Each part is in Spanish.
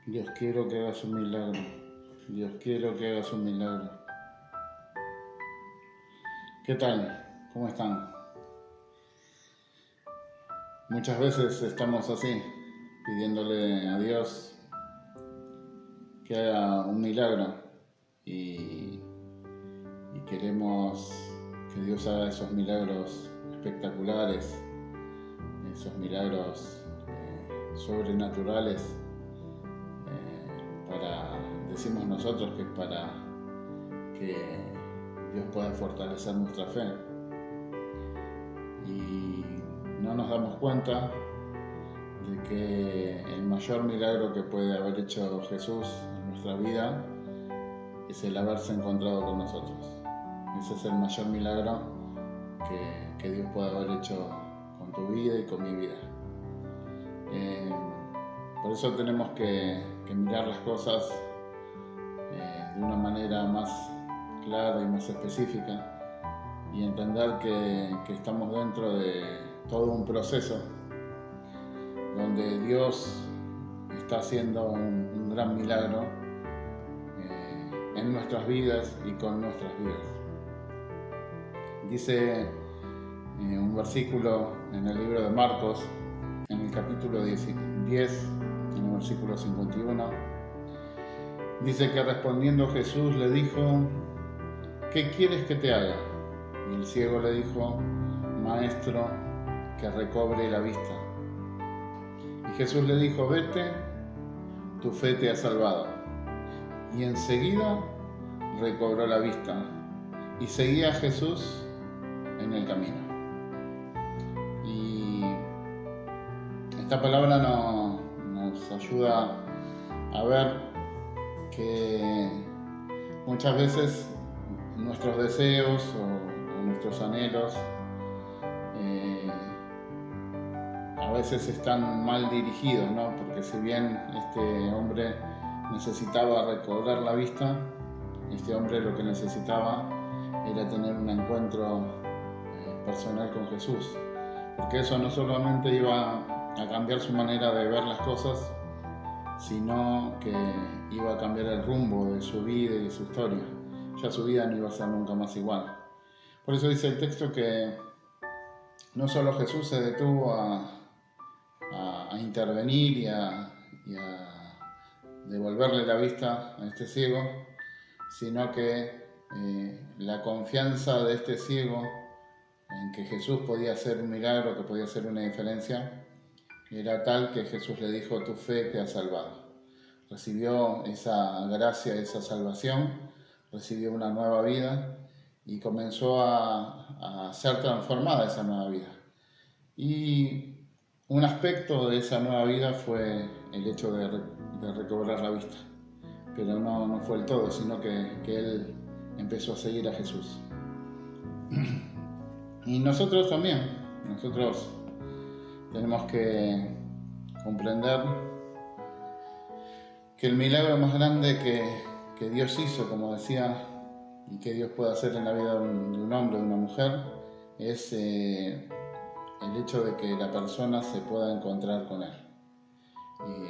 Dios, quiero que hagas un milagro. Dios, quiero que hagas un milagro. ¿Qué tal? ¿Cómo están? Muchas veces estamos así, pidiéndole a Dios que haga un milagro y queremos que Dios haga esos milagros espectaculares, esos milagros sobrenaturales. Decimos nosotros que es para que Dios pueda fortalecer nuestra fe, y no nos damos cuenta de que el mayor milagro que puede haber hecho Jesús en nuestra vida es el haberse encontrado con nosotros. Ese es el mayor milagro que Dios puede haber hecho con tu vida y con mi vida. Por eso tenemos que mirar las cosas de una manera más clara y más específica, y entender que estamos dentro de todo un proceso donde Dios está haciendo un gran milagro en nuestras vidas y con nuestras vidas. Dice un versículo en el libro de Marcos, en el capítulo 10, en el versículo 51, dice que respondiendo Jesús le dijo: ¿qué quieres que te haga? Y el ciego le dijo: Maestro, que recobre la vista. Y Jesús le dijo: vete, tu fe te ha salvado. Y enseguida recobró la vista y seguía a Jesús en el camino. Y esta palabra nos ayuda a ver que muchas veces nuestros deseos o nuestros anhelos a veces están mal dirigidos, ¿no? Porque si bien este hombre necesitaba recobrar la vista, este hombre lo que necesitaba era tener un encuentro personal con Jesús, porque eso no solamente iba a cambiar su manera de ver las cosas, sino que iba a cambiar el rumbo de su vida y de su historia. Ya su vida no iba a ser nunca más igual. Por eso dice el texto que no solo Jesús se detuvo a intervenir y a devolverle la vista a este ciego, sino que la confianza de este ciego en que Jesús podía hacer un milagro, que podía hacer una diferencia, era tal que Jesús le dijo: tu fe te ha salvado. Recibió esa gracia, esa salvación, recibió una nueva vida y comenzó a ser transformada esa nueva vida. Y un aspecto de esa nueva vida fue el hecho de recobrar la vista. Pero no fue el todo, sino que él empezó a seguir a Jesús. Y nosotros también, nosotros tenemos que comprender que el milagro más grande que Dios hizo, como decía, y que Dios puede hacer en la vida de un hombre o de una mujer, es el hecho de que la persona se pueda encontrar con Él.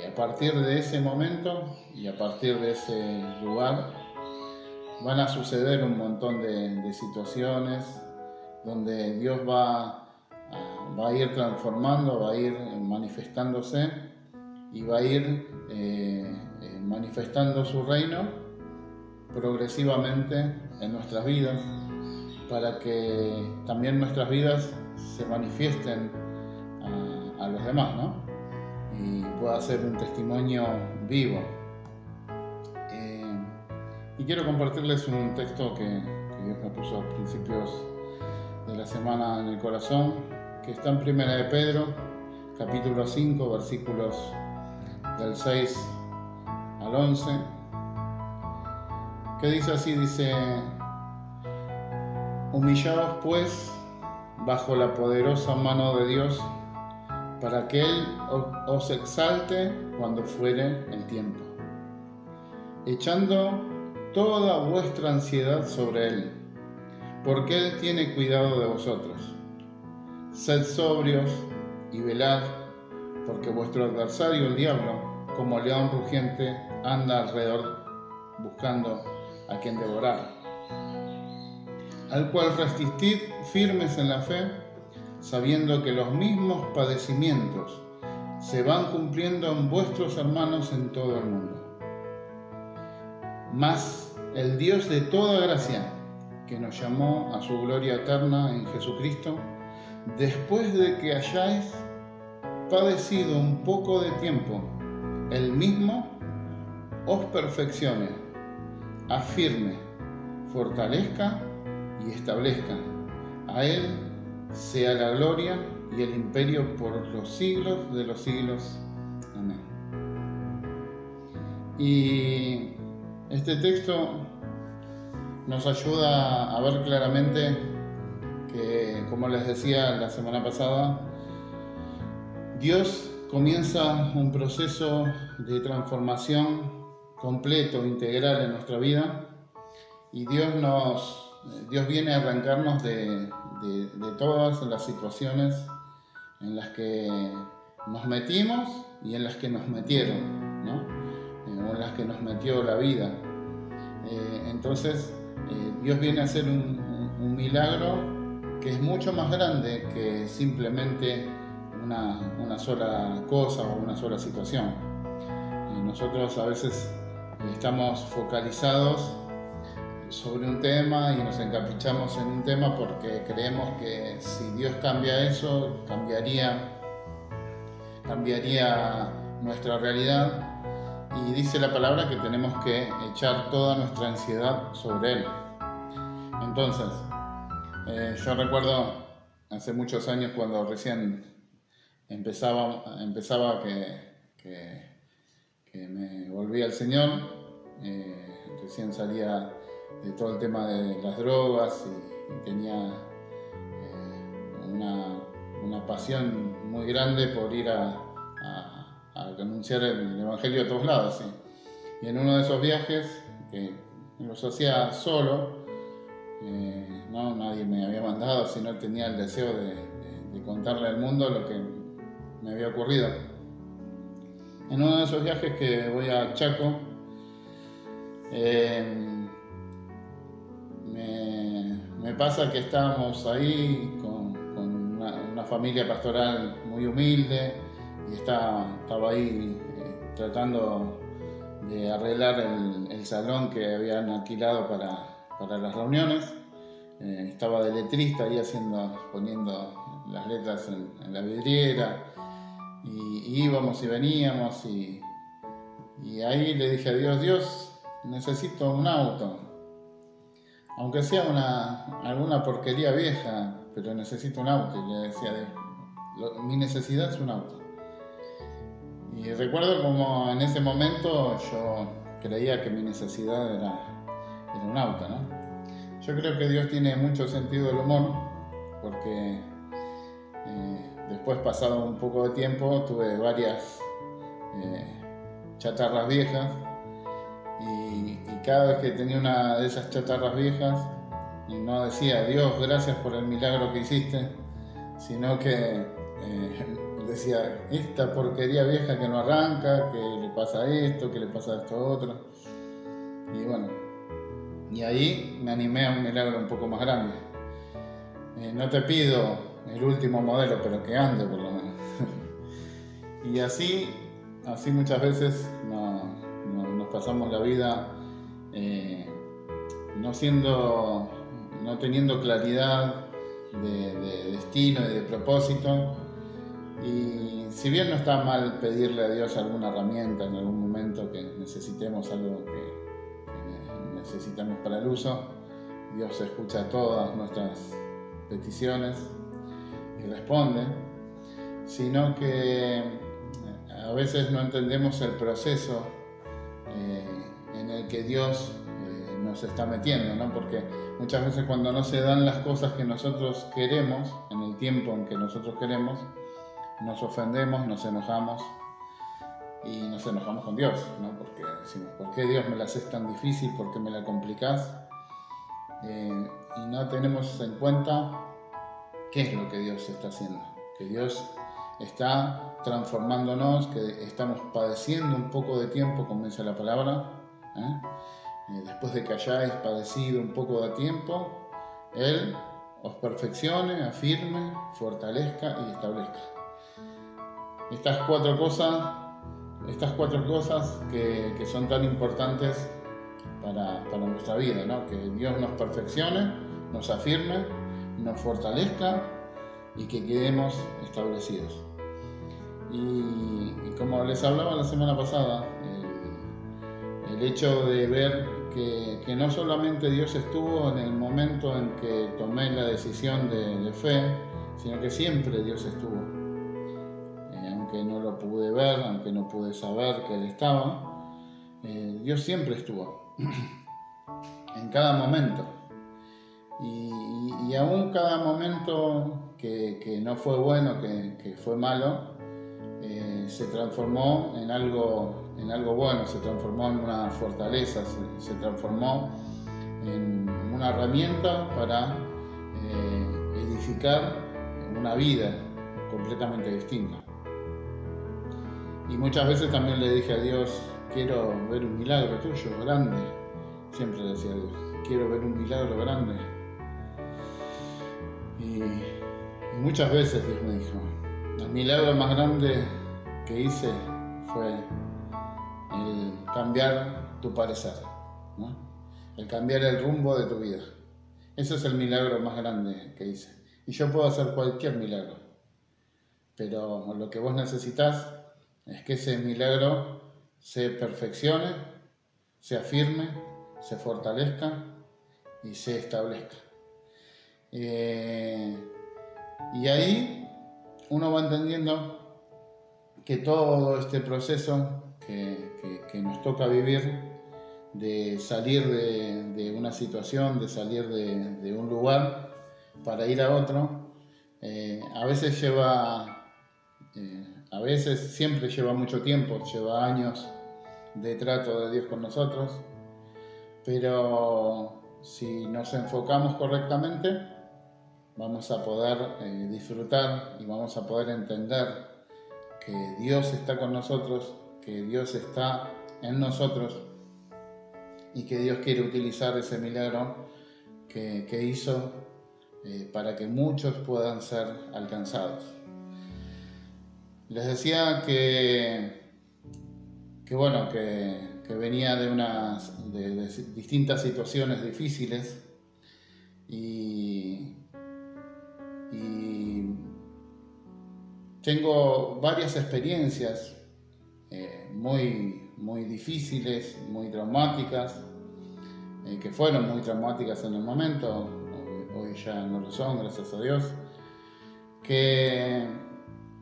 Y a partir de ese momento y a partir de ese lugar van a suceder un montón de situaciones donde Dios va a ir transformando, va a ir manifestándose y va a ir manifestando su reino progresivamente en nuestras vidas, para que también nuestras vidas se manifiesten a los demás, ¿no? Y pueda ser un testimonio vivo. Y quiero compartirles un texto que Dios me puso a principios de la semana en el corazón, que está en 1 de Pedro, capítulo 5, versículos del 6 al 11, que dice así, dice: humillaos pues bajo la poderosa mano de Dios, para que Él os exalte cuando fuere el tiempo, echando toda vuestra ansiedad sobre Él, porque Él tiene cuidado de vosotros. Sed sobrios y velad, porque vuestro adversario, el diablo, como león rugiente, anda alrededor buscando a quien devorar. Al cual resistid firmes en la fe, sabiendo que los mismos padecimientos se van cumpliendo en vuestros hermanos en todo el mundo. Mas el Dios de toda gracia, que nos llamó a su gloria eterna en Jesucristo, después de que hayáis padecido un poco de tiempo, Él mismo os perfeccione, afirme, fortalezca y establezca. A Él sea la gloria y el imperio por los siglos de los siglos. Amén. Y este texto nos ayuda a ver claramente que, como les decía la semana pasada, Dios comienza un proceso de transformación completo, integral en nuestra vida, y Dios viene a arrancarnos de todas las situaciones en las que nos metimos y en las que nos metieron, ¿no? O en las que nos metió la vida. Entonces, Dios viene a hacer un milagro que es mucho más grande que simplemente una sola cosa o una sola situación. Nosotros a veces estamos focalizados sobre un tema y nos encaprichamos en un tema porque creemos que si Dios cambia eso, cambiaría nuestra realidad. Y dice la palabra que tenemos que echar toda nuestra ansiedad sobre Él. Entonces, yo recuerdo hace muchos años cuando recién empezaba que me volví al Señor, recién salía de todo el tema de las drogas y tenía una pasión muy grande por ir a anunciar el Evangelio a todos lados, ¿sí? Y en uno de esos viajes, que los hacía solo, nadie me había mandado, sino tenía el deseo de contarle al mundo lo que me había ocurrido. En uno de esos viajes que voy a Chaco, me pasa que estábamos ahí con una familia pastoral muy humilde y estaba ahí tratando de arreglar el salón que habían alquilado para las reuniones. Estaba de letrista ahí poniendo las letras en la vidriera y íbamos y veníamos y ahí le dije a Dios, necesito un auto, aunque sea alguna porquería vieja, pero necesito un auto. Y le decía a Dios, mi necesidad es un auto. Y recuerdo como en ese momento yo creía que mi necesidad era un auto, ¿no? Yo creo que Dios tiene mucho sentido del humor, porque después, pasado un poco de tiempo, tuve varias chatarras viejas y cada vez que tenía una de esas chatarras viejas, no decía Dios, gracias por el milagro que hiciste, sino que decía, esta porquería vieja que no arranca, que le pasa esto, que le pasa esto otro. Y bueno, y ahí me animé a un milagro un poco más grande. No te pido el último modelo, pero que ande por lo menos. Y así muchas veces nos pasamos la vida no teniendo claridad de destino y de propósito. Y si bien no está mal pedirle a Dios alguna herramienta en algún momento que necesitemos algo que necesitamos para el uso, Dios escucha todas nuestras peticiones y responde, sino que a veces no entendemos el proceso en el que Dios nos está metiendo, ¿no? Porque muchas veces cuando no se dan las cosas que nosotros queremos, en el tiempo en que nosotros queremos, nos ofendemos, nos enojamos y nos enojamos con Dios, ¿no? Porque decimos, ¿por qué Dios me la haces tan difícil? ¿Por qué me la complicás? Y no tenemos en cuenta qué es lo que Dios está haciendo. Que Dios está transformándonos, que estamos padeciendo un poco de tiempo, como dice la palabra, después de que hayáis padecido un poco de tiempo, Él os perfeccione, afirme, fortalezca y establezca. Estas cuatro cosas que son tan importantes para nuestra vida, ¿no? Que Dios nos perfeccione, nos afirme, nos fortalezca y que quedemos establecidos. Y como les hablaba la semana pasada, el hecho de ver que no solamente Dios estuvo en el momento en que tomé la decisión de fe, sino que siempre Dios estuvo. Aunque no lo pude ver, aunque no pude saber que Él estaba, Dios siempre estuvo, en cada momento. Y aún cada momento que no fue bueno, que fue malo, se transformó en algo bueno, se transformó en una fortaleza, se transformó en una herramienta para edificar una vida completamente distinta. Y muchas veces también le dije a Dios, quiero ver un milagro tuyo, grande. Siempre le decía a Dios, quiero ver un milagro grande. Y muchas veces Dios me dijo, el milagro más grande que hice fue el cambiar tu parecer, ¿no? El cambiar el rumbo de tu vida. Ese es el milagro más grande que hice. Y yo puedo hacer cualquier milagro, pero lo que vos necesitas es que ese milagro se perfeccione, se afirme, se fortalezca y se establezca. Y ahí uno va entendiendo que todo este proceso que nos toca vivir, de salir de una situación, de salir de un lugar para ir a otro, a veces siempre lleva mucho tiempo, lleva años de trato de Dios con nosotros, pero si nos enfocamos correctamente, vamos a poder disfrutar y vamos a poder entender que Dios está con nosotros, que Dios está en nosotros y que Dios quiere utilizar ese milagro que hizo para que muchos puedan ser alcanzados. Les decía que venía de distintas situaciones difíciles y tengo varias experiencias muy difíciles, muy traumáticas, que fueron muy traumáticas en el momento, hoy ya no lo son, gracias a Dios, que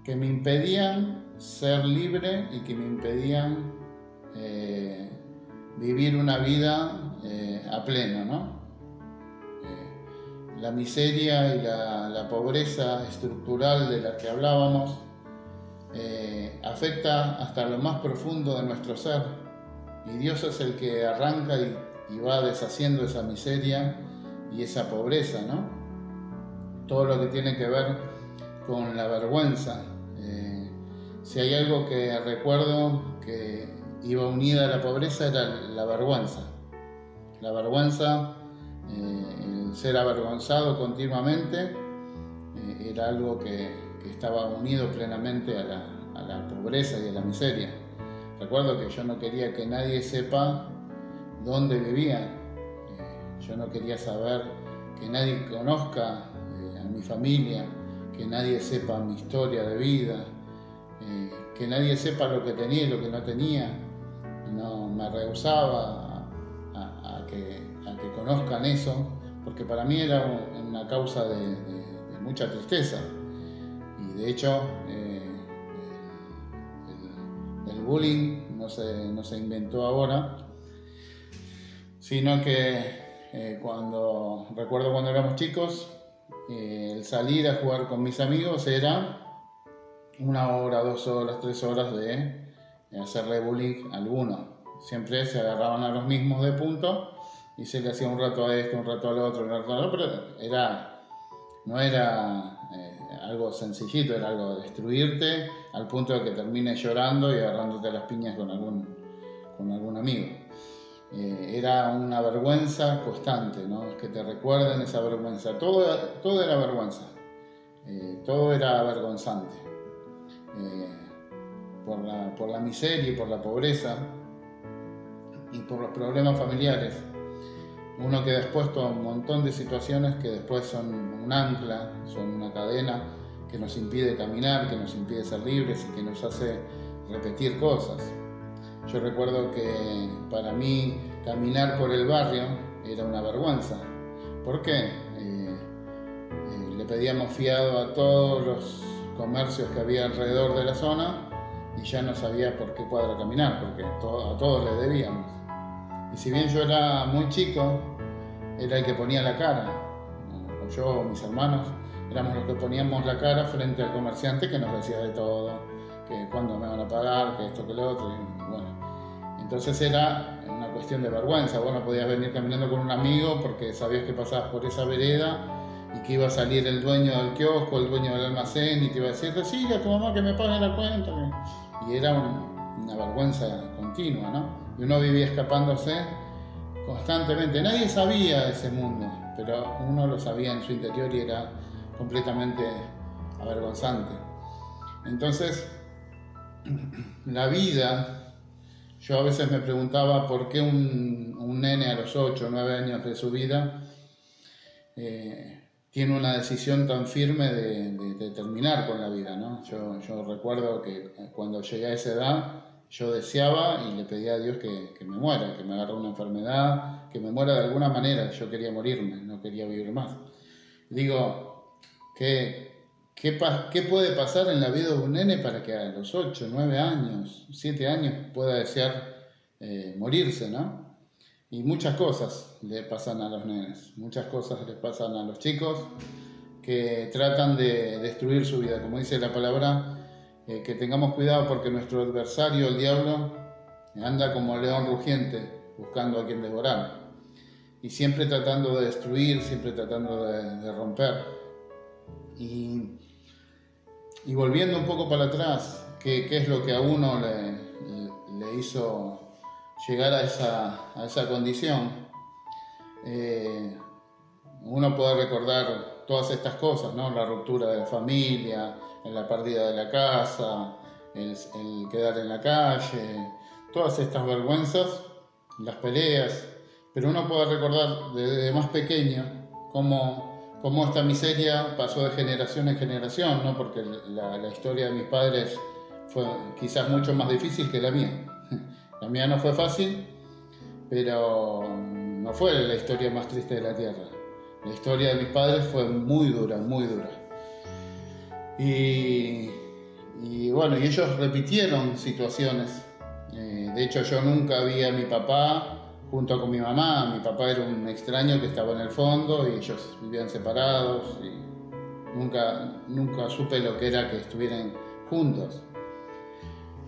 me impedían ser libre y que me impedían vivir una vida a pleno, ¿no? La miseria y la pobreza estructural de la que hablábamos afecta hasta lo más profundo de nuestro ser, y Dios es el que arranca y va deshaciendo esa miseria y esa pobreza, ¿no? Todo lo que tiene que ver con la vergüenza. Si hay algo que recuerdo que iba unida a la pobreza, era la vergüenza. La vergüenza, el ser avergonzado continuamente, era algo que estaba unido plenamente a la pobreza y a la miseria. Recuerdo que yo no quería que nadie sepa dónde vivía. Yo no quería saber, que nadie conozca a mi familia, que nadie sepa mi historia de vida, que nadie sepa lo que tenía y lo que no tenía. No, me rehusaba a que conozcan eso, porque para mí era una causa de mucha tristeza. Y de hecho, el bullying no se inventó ahora, sino que recuerdo cuando éramos chicos, el salir a jugar con mis amigos era 1 hora, 2 horas, 3 horas de hacerle bullying a alguno. Siempre se agarraban a los mismos de punto y se le hacía un rato a este, un rato al otro, un rato al otro, pero no era algo sencillito, era algo de destruirte al punto de que termines llorando y agarrándote las piñas con algún amigo. Era una vergüenza constante, ¿no? Que te recuerden esa vergüenza. Todo era vergüenza, todo era avergonzante. Por la miseria y por la pobreza y por los problemas familiares. Uno queda expuesto a un montón de situaciones que después son un ancla, son una cadena que nos impide caminar, que nos impide ser libres y que nos hace repetir cosas. Yo recuerdo que para mí caminar por el barrio era una vergüenza. ¿Por qué? Le pedíamos fiado a todos los comercios que había alrededor de la zona y ya no sabía por qué cuadra caminar, porque a todos les debíamos. Y si bien yo era muy chico, era el que ponía la cara, o yo o mis hermanos, éramos los que poníamos la cara frente al comerciante que nos decía de todo, que cuándo me van a pagar, que esto, que lo otro, y bueno. Entonces era una cuestión de vergüenza. Vos no podías venir caminando con un amigo porque sabías que pasabas por esa vereda y que iba a salir el dueño del kiosco, el dueño del almacén y te iba a decir, decile a tu mamá que me pague la cuenta. Y era una vergüenza continua, ¿no? Y uno vivía escapándose constantemente. Nadie sabía de ese mundo, pero uno lo sabía en su interior y era completamente avergonzante. Entonces, la vida, yo a veces me preguntaba por qué un nene a los 8 o 9 años de su vida tiene una decisión tan firme de terminar con la vida, ¿no? Yo recuerdo que cuando llegué a esa edad, yo deseaba y le pedía a Dios que me muera, que me agarre una enfermedad, que me muera de alguna manera. Yo quería morirme, no quería vivir más. Digo, ¿qué puede pasar en la vida de un nene para que a los 8, 9 años, 7 años pueda desear morirse, ¿no? Y muchas cosas le pasan a los nenes, muchas cosas les pasan a los chicos que tratan de destruir su vida. Como dice la palabra, que tengamos cuidado porque nuestro adversario, el diablo, anda como león rugiente buscando a quien devorar y siempre tratando de destruir, siempre tratando de romper. Y volviendo un poco para atrás, ¿qué es lo que a uno le hizo llegar a esa condición? Uno puede recordar todas estas cosas, ¿no? La ruptura de la familia, la pérdida de la casa, el quedar en la calle, todas estas vergüenzas, las peleas, pero uno puede recordar desde más pequeño cómo esta miseria pasó de generación en generación, ¿no? Porque la historia de mis padres fue quizás mucho más difícil que la mía. La mía no fue fácil, pero no fue la historia más triste de la tierra. La historia de mis padres fue muy dura, muy dura. Y bueno, y ellos repitieron situaciones. De hecho, yo nunca vi a mi papá junto con mi mamá. Mi papá era un extraño que estaba en el fondo y ellos vivían separados. Y nunca supe lo que era que estuvieran juntos.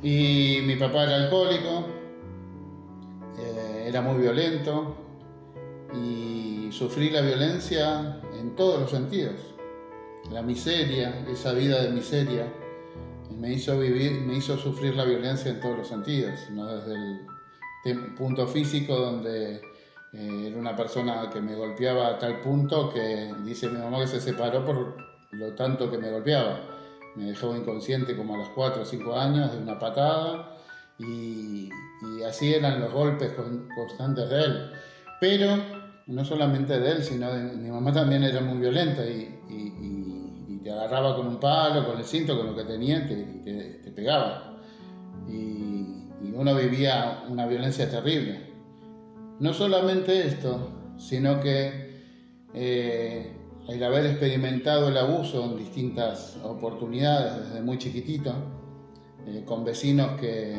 Y mi papá era alcohólico, era muy violento y sufrí la violencia en todos los sentidos. La miseria, esa vida de miseria, me hizo sufrir la violencia en todos los sentidos, ¿no? Desde el punto físico, donde era una persona que me golpeaba a tal punto que dice mi mamá que se separó por lo tanto que me golpeaba. Me dejó inconsciente como a los 4 o 5 años de una patada y así eran los golpes constantes de él. Pero no solamente de él, sino de mi mamá también era muy violenta y te agarraba con un palo, con el cinto, con lo que tenía y te pegaba. Y uno vivía una violencia terrible. No solamente esto, sino que el haber experimentado el abuso en distintas oportunidades desde muy chiquitito, con vecinos que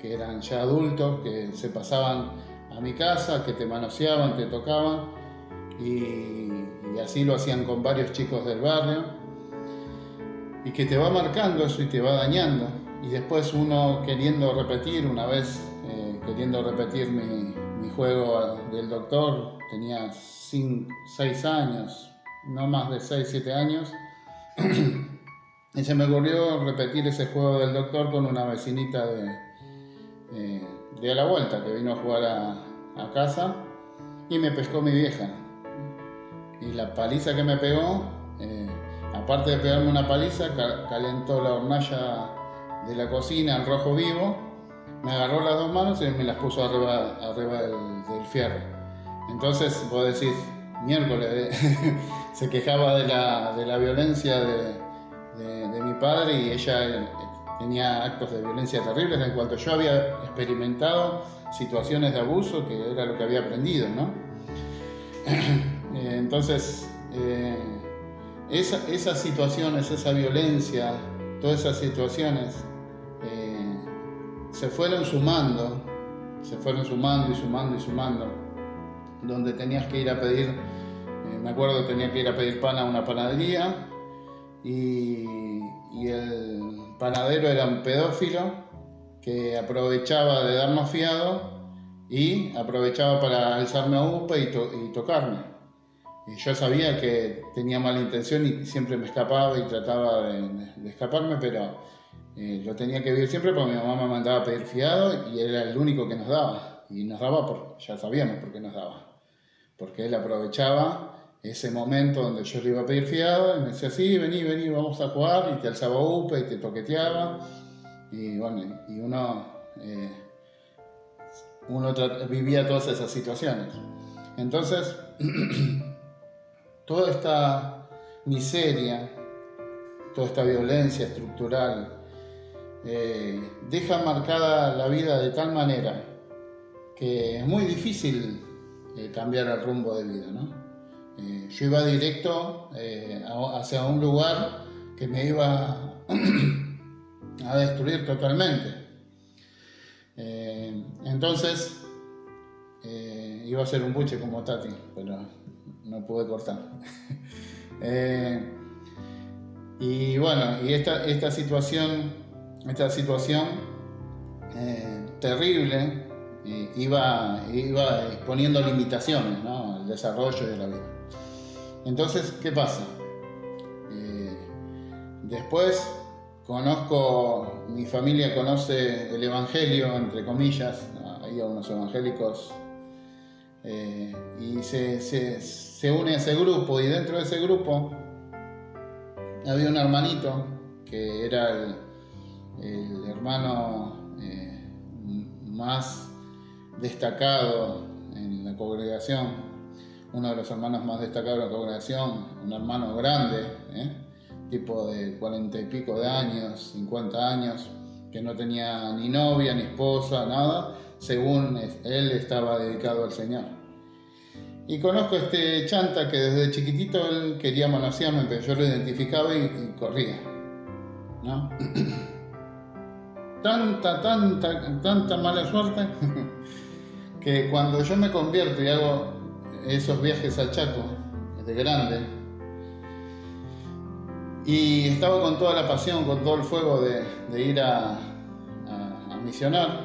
eran ya adultos, que se pasaban a mi casa, que te manoseaban, te tocaban, y así lo hacían con varios chicos del barrio, y que te va marcando eso y te va dañando. Y después uno queriendo repetir, una vez queriendo repetir mi juego del doctor, tenía 6 años, no más de 6, 7 años. Y se me ocurrió repetir ese juego del doctor con una vecinita de a la vuelta que vino a jugar a casa y me pescó mi vieja. Y la paliza que me pegó, aparte de pegarme una paliza, calentó la hornalla de la cocina al rojo vivo, me agarró las dos manos y me las puso arriba del fierro. Entonces vos decís, miércoles, se quejaba de la violencia de mi padre y ella tenía actos de violencia terribles en cuanto yo había experimentado situaciones de abuso, que era lo que había aprendido, ¿no? Entonces, esas situaciones, esa violencia, todas esas situaciones se fueron sumando y sumando, donde tenías que ir a pedir, me acuerdo que tenía que ir a pedir pan a una panadería y el panadero era un pedófilo que aprovechaba de darnos fiado y aprovechaba para alzarme a UPA y tocarme. Y yo sabía que tenía mala intención y siempre me escapaba y trataba de escaparme, pero lo tenía que vivir siempre porque mi mamá me mandaba a pedir fiado y él era el único que nos daba. Y nos daba, ya sabíamos por qué nos daba. Porque él aprovechaba ese momento donde yo le iba a pedir fiado y me decía, sí, vení, vamos a jugar, y te alzaba UPA y te toqueteaba. Y bueno, y uno vivía todas esas situaciones. Entonces, toda esta miseria, toda esta violencia estructural, deja marcada la vida de tal manera que es muy difícil cambiar el rumbo de vida, ¿no? Yo iba directo hacia un lugar que me iba a destruir totalmente. Entonces iba a ser un buche como Tati, pero no pude cortar. Y bueno, y esta situación terrible iba exponiendo limitaciones, ¿no?, al desarrollo de la vida. Entonces, ¿qué pasa? Después mi familia conoce el Evangelio, entre comillas, hay unos evangélicos, y se une a ese grupo, y dentro de ese grupo había un hermanito que era el hermano más destacado en la congregación, uno de los hermanos más destacados de la congregación, un hermano grande, tipo de 40 y pico de años, 50 años, que no tenía ni novia, ni esposa, nada, según él estaba dedicado al Señor. Y conozco a este chanta que desde chiquitito él quería manosearme, pero yo lo identificaba y corría, ¿no? Tanta mala suerte que cuando yo me convierto y hago esos viajes al Chaco de grande, y estaba con toda la pasión, con todo el fuego de ir a misionar,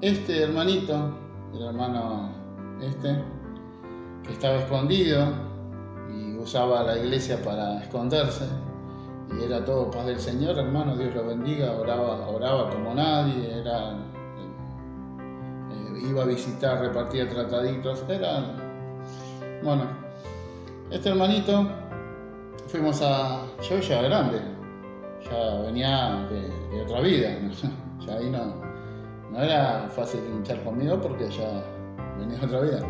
este hermanito, el hermano que estaba escondido y usaba la iglesia para esconderse, y era todo paz del Señor, hermano, Dios lo bendiga, oraba como nadie, iba a visitar, repartía trataditos, bueno, este hermanito, yo ya grande, ya venía de otra vida, ¿no? Ya ahí no era fácil hinchar conmigo porque ya venía de otra vida.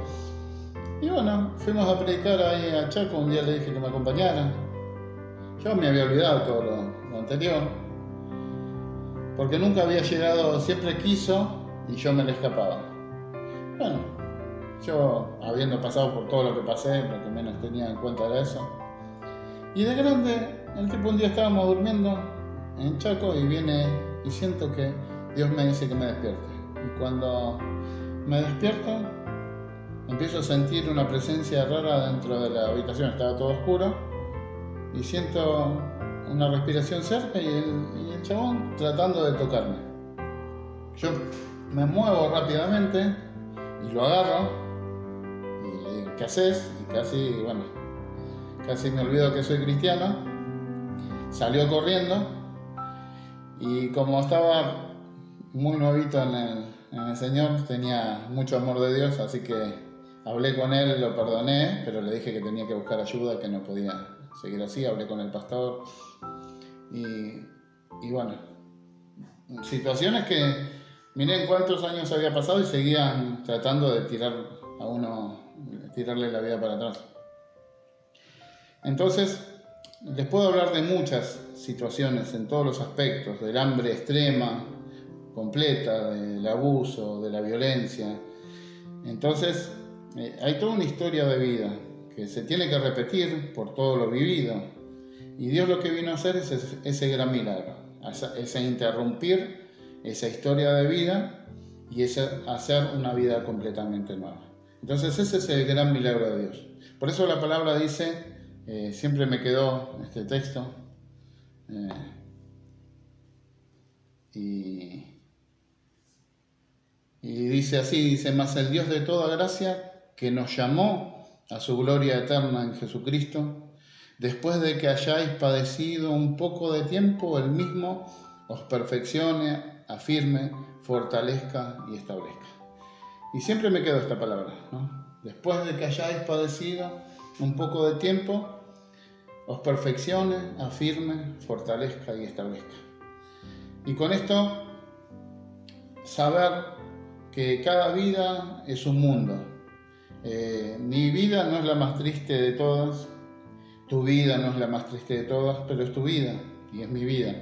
Y bueno, fuimos a predicar ahí a Chaco, un día le dije que me acompañara. Yo me había olvidado todo lo anterior, porque nunca había llegado, siempre quiso y yo me le escapaba. Bueno, yo habiendo pasado por todo lo que pasé, lo que menos tenía en cuenta era eso. Y de grande, el tipo, un día estábamos durmiendo en Chaco y viene y siento que Dios me dice que me despierte. Y cuando me despierto, empiezo a sentir una presencia rara dentro de la habitación, estaba todo oscuro, y siento una respiración cerca y el chabón tratando de tocarme. Yo me muevo rápidamente y lo agarro y le digo, ¿qué haces? Y casi, bueno, casi me olvido que soy cristiano. Salió corriendo y como estaba muy nuevito en el Señor, tenía mucho amor de Dios, así que hablé con él, lo perdoné, pero le dije que tenía que buscar ayuda, que no podía seguir así. Hablé con el pastor y bueno, situaciones que miren cuántos años había pasado y seguían tratando de tirarle la vida para atrás. Entonces, les puedo hablar de muchas situaciones en todos los aspectos, del hambre extrema, completa, del abuso, de la violencia. Entonces, hay toda una historia de vida que se tiene que repetir por todo lo vivido. Y Dios lo que vino a hacer es ese gran milagro, ese interrumpir esa historia de vida y hacer una vida completamente nueva. Entonces ese es el gran milagro de Dios. Por eso la palabra dice, siempre me quedó este texto, y dice así, mas el Dios de toda gracia, que nos llamó a su gloria eterna en Jesucristo, después de que hayáis padecido un poco de tiempo, Él mismo os perfeccione, afirme, fortalezca y establezca. Y siempre me quedó esta palabra, ¿no? Después de que hayáis padecido un poco de tiempo, os perfeccione, afirme, fortalezca y establezca. Y con esto, saber que cada vida es un mundo. Mi vida no es la más triste de todas, tu vida no es la más triste de todas, pero es tu vida y es mi vida.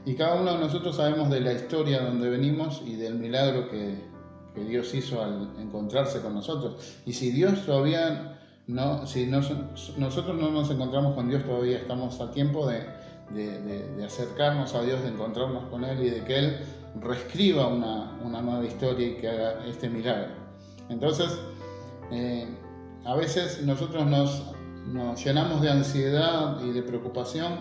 Y cada uno de nosotros sabemos de la historia donde venimos y del milagro que Dios hizo al encontrarse con nosotros. Y si Dios todavía nosotros no nos encontramos con Dios, todavía estamos a tiempo de acercarnos a Dios, de encontrarnos con Él y de que Él reescriba una nueva historia y que haga este milagro. Entonces, a veces nosotros nos llenamos de ansiedad y de preocupación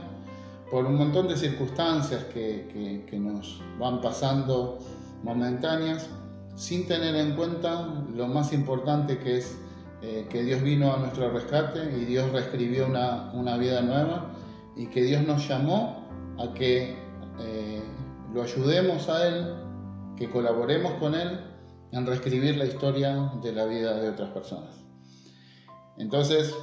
por un montón de circunstancias que nos van pasando momentáneas, sin tener en cuenta lo más importante que es que Dios vino a nuestro rescate y Dios reescribió una vida nueva y que Dios nos llamó a que lo ayudemos a Él, que colaboremos con Él en reescribir la historia de la vida de otras personas. Entonces,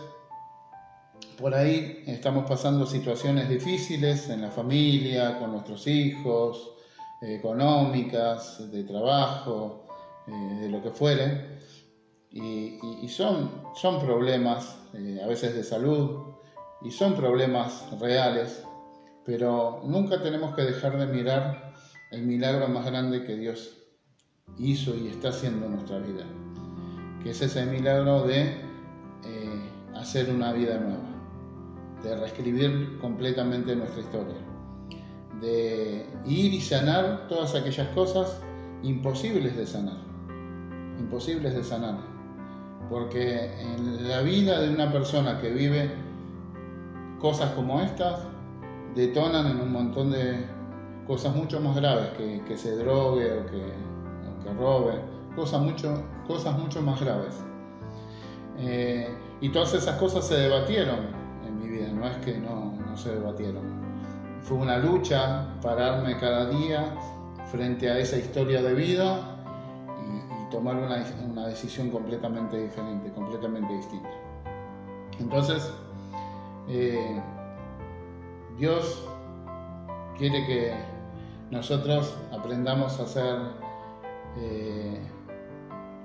por ahí estamos pasando situaciones difíciles en la familia, con nuestros hijos, económicas, de trabajo, de lo que fuere. Y son problemas a veces de salud y son problemas reales, pero nunca tenemos que dejar de mirar el milagro más grande que Dios hizo y está haciendo en nuestra vida, que es ese milagro de hacer una vida nueva, de reescribir completamente nuestra historia, de ir y sanar todas aquellas cosas imposibles de sanar, porque en la vida de una persona que vive cosas como estas, detonan en un montón de cosas mucho más graves, que se drogue o que robe, cosas mucho más graves. Y todas esas cosas se debatieron en mi vida, no es que no se debatieron. Fue una lucha pararme cada día frente a esa historia de vida y tomar una decisión completamente diferente, completamente distinta. Entonces, Dios quiere que nosotros aprendamos a ser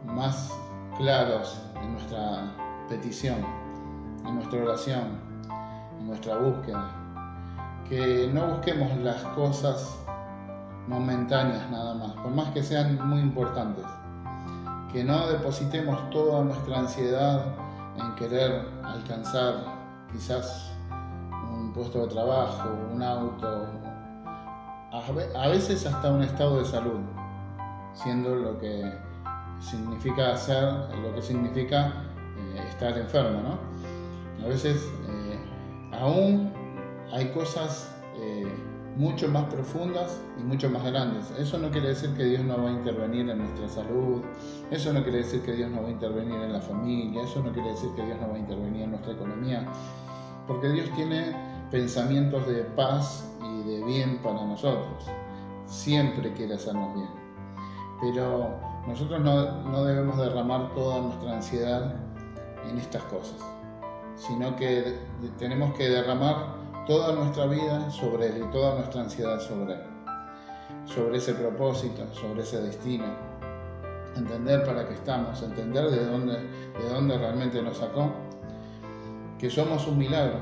más claros en nuestra petición, en nuestra oración, en nuestra búsqueda. Que no busquemos las cosas momentáneas nada más, por más que sean muy importantes. Que no depositemos toda nuestra ansiedad en querer alcanzar quizás un puesto de trabajo, un auto, a veces hasta un estado de salud, siendo lo que significa estar enfermo, ¿no? A veces aún hay cosas mucho más profundas y mucho más grandes. Eso no quiere decir que Dios no va a intervenir en nuestra salud, eso no quiere decir que Dios no va a intervenir en la familia, eso no quiere decir que Dios no va a intervenir en nuestra economía, porque Dios tiene pensamientos de paz y de bien para nosotros. Siempre quiere hacernos bien. Pero nosotros no debemos derramar toda nuestra ansiedad en estas cosas, sino que tenemos que derramar toda nuestra vida sobre Él y toda nuestra ansiedad sobre Él, sobre ese propósito, sobre ese destino, entender para qué estamos, entender de dónde realmente nos sacó, que somos un milagro,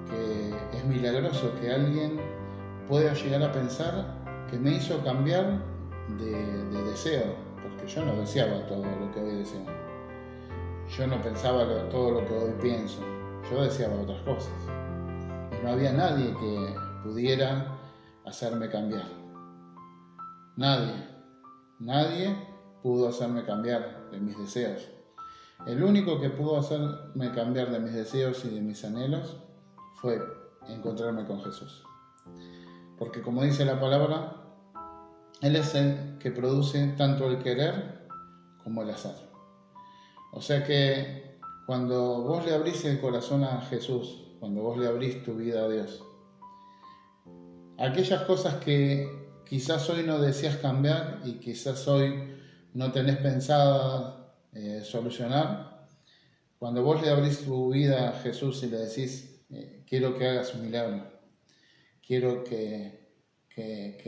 que es milagroso que alguien pueda llegar a pensar que me hizo cambiar de deseo, porque yo no deseaba todo lo que hoy deseo. Yo no pensaba todo lo que hoy pienso, yo deseaba otras cosas. Y no había nadie que pudiera hacerme cambiar. Nadie pudo hacerme cambiar de mis deseos. El único que pudo hacerme cambiar de mis deseos y de mis anhelos fue encontrarme con Jesús. Porque como dice la palabra, Él es el que produce tanto el querer como el hacer. O sea que cuando vos le abrís el corazón a Jesús, cuando vos le abrís tu vida a Dios, aquellas cosas que quizás hoy no deseas cambiar y quizás hoy no tenés pensada solucionar, cuando vos le abrís tu vida a Jesús y le decís, quiero que hagas un milagro, quiero que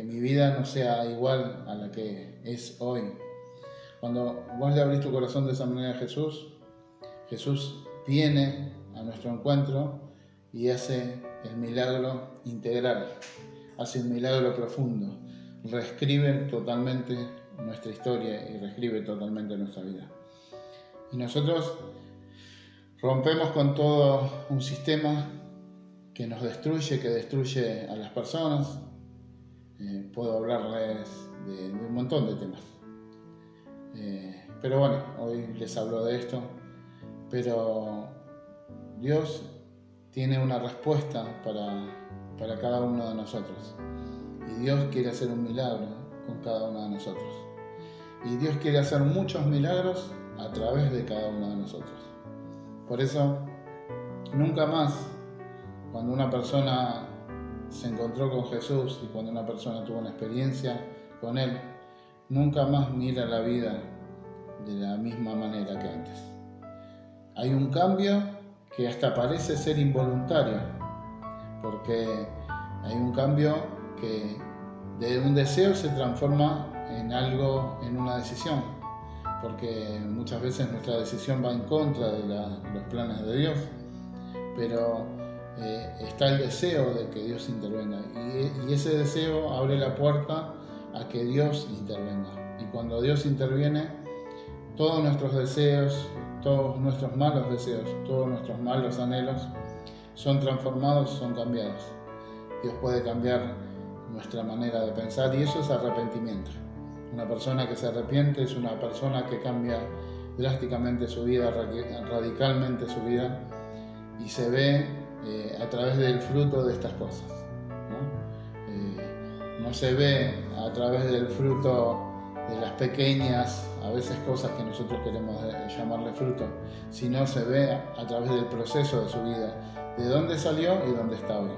mi vida no sea igual a la que es hoy. Cuando vos le abrís tu corazón de esa manera a Jesús, Jesús viene a nuestro encuentro y hace el milagro integral, hace un milagro profundo, reescribe totalmente nuestra historia y reescribe totalmente nuestra vida. Y nosotros rompemos con todo un sistema que nos destruye, que destruye a las personas. Puedo hablarles de un montón de temas. Pero bueno, hoy les hablo de esto. Pero Dios tiene una respuesta para cada uno de nosotros. Y Dios quiere hacer un milagro con cada uno de nosotros. Y Dios quiere hacer muchos milagros a través de cada uno de nosotros. Por eso, nunca más, cuando una persona se encontró con Jesús y cuando una persona tuvo una experiencia con Él, nunca más mira la vida de la misma manera que antes. Hay un cambio que hasta parece ser involuntario, porque hay un cambio que de un deseo se transforma en algo, en una decisión, porque muchas veces nuestra decisión va en contra de los planes de Dios, pero está el deseo de que Dios intervenga y ese deseo abre la puerta a que Dios intervenga. Y cuando Dios interviene, todos nuestros deseos, todos nuestros malos deseos, todos nuestros malos anhelos son transformados, son cambiados. Dios puede cambiar nuestra manera de pensar y eso es arrepentimiento. Una persona que se arrepiente es una persona que cambia drásticamente su vida, radicalmente su vida, y se ve a través del fruto de estas cosas, no se ve a través del fruto de las pequeñas, a veces cosas que nosotros queremos llamarle fruto, sino se ve a través del proceso de su vida, de dónde salió y dónde está hoy,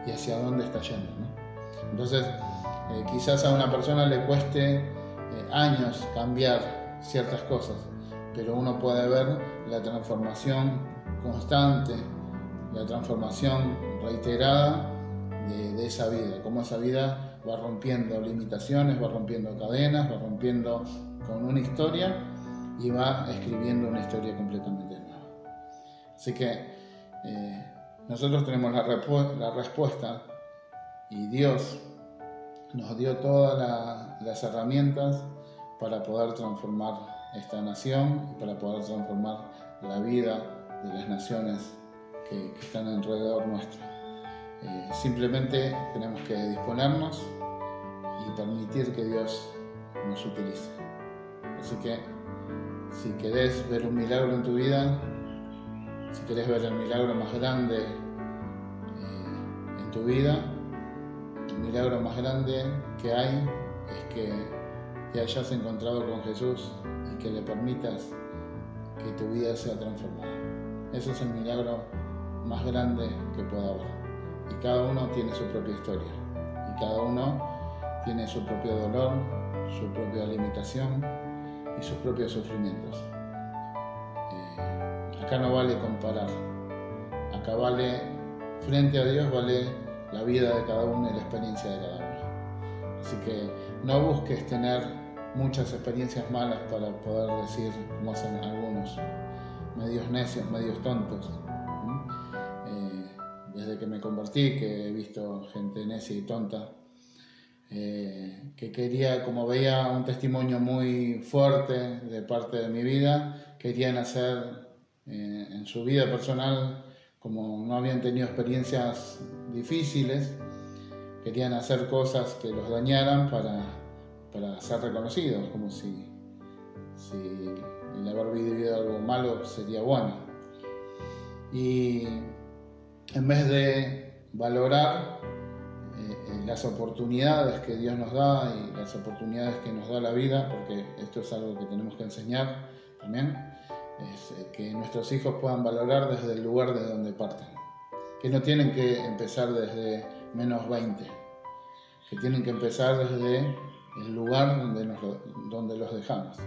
y hacia dónde está yendo, ¿no? Entonces, quizás a una persona le cueste años cambiar ciertas cosas, pero uno puede ver la transformación constante, la transformación reiterada de esa vida, cómo esa vida va rompiendo limitaciones, va rompiendo cadenas, va rompiendo con una historia y va escribiendo una historia completamente nueva. Así que nosotros tenemos la respuesta y Dios nos dio todas las herramientas para poder transformar esta nación y para poder transformar la vida de las naciones que están alrededor nuestro. Simplemente tenemos que disponernos y permitir que Dios nos utilice. Así que si querés ver un milagro en tu vida, si querés ver el milagro más grande en tu vida, el milagro más grande que hay es que te hayas encontrado con Jesús y que le permitas que tu vida sea transformada. Ese es el milagro más grande que pueda haber. Y cada uno tiene su propia historia. Y cada uno tiene su propio dolor, su propia limitación y sus propios sufrimientos. Acá no vale comparar. Acá vale, frente a Dios, vale la vida de cada uno y la experiencia de cada uno. Así que no busques tener muchas experiencias malas para poder decir, como hacen algunos, medios necios, medios tontos. Desde que me convertí, que he visto gente necia y tonta, que quería, como veía un testimonio muy fuerte de parte de mi vida, querían hacer en su vida personal, como no habían tenido experiencias difíciles, querían hacer cosas que los dañaran para ser reconocidos, como si el haber vivido algo malo sería bueno. Y en vez de valorar las oportunidades que Dios nos da y las oportunidades que nos da la vida, porque esto es algo que tenemos que enseñar también, es que nuestros hijos puedan valorar desde el lugar de donde parten, que no tienen que empezar desde menos 20, que tienen que empezar desde el lugar donde los dejamos,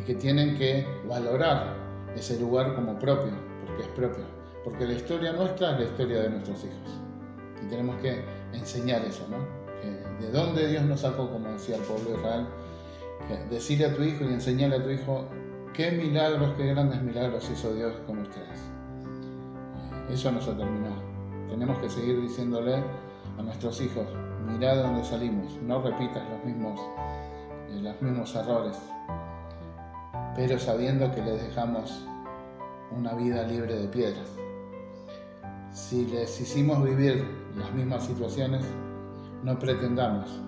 y que tienen que valorar ese lugar como propio, porque es propio, porque la historia nuestra es la historia de nuestros hijos, y tenemos que enseñar eso, ¿no? Que de dónde Dios nos sacó, como decía el pueblo de Israel, que decirle a tu hijo y enseñarle a tu hijo qué milagros, qué grandes milagros hizo Dios con ustedes. Eso no se terminó. Tenemos que seguir diciéndole a nuestros hijos, mirá de dónde salimos, no repitas los mismos errores, pero sabiendo que les dejamos una vida libre de piedras. Si les hicimos vivir las mismas situaciones, no pretendamos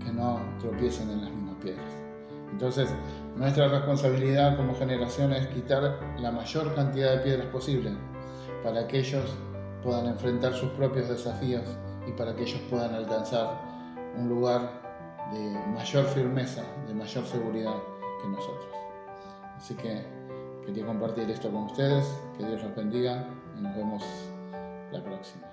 que no tropiecen en las mismas piedras. Entonces, nuestra responsabilidad como generación es quitar la mayor cantidad de piedras posible para que ellos puedan enfrentar sus propios desafíos y para que ellos puedan alcanzar un lugar de mayor firmeza, de mayor seguridad que nosotros. Así que quería compartir esto con ustedes, que Dios los bendiga y nos vemos la próxima.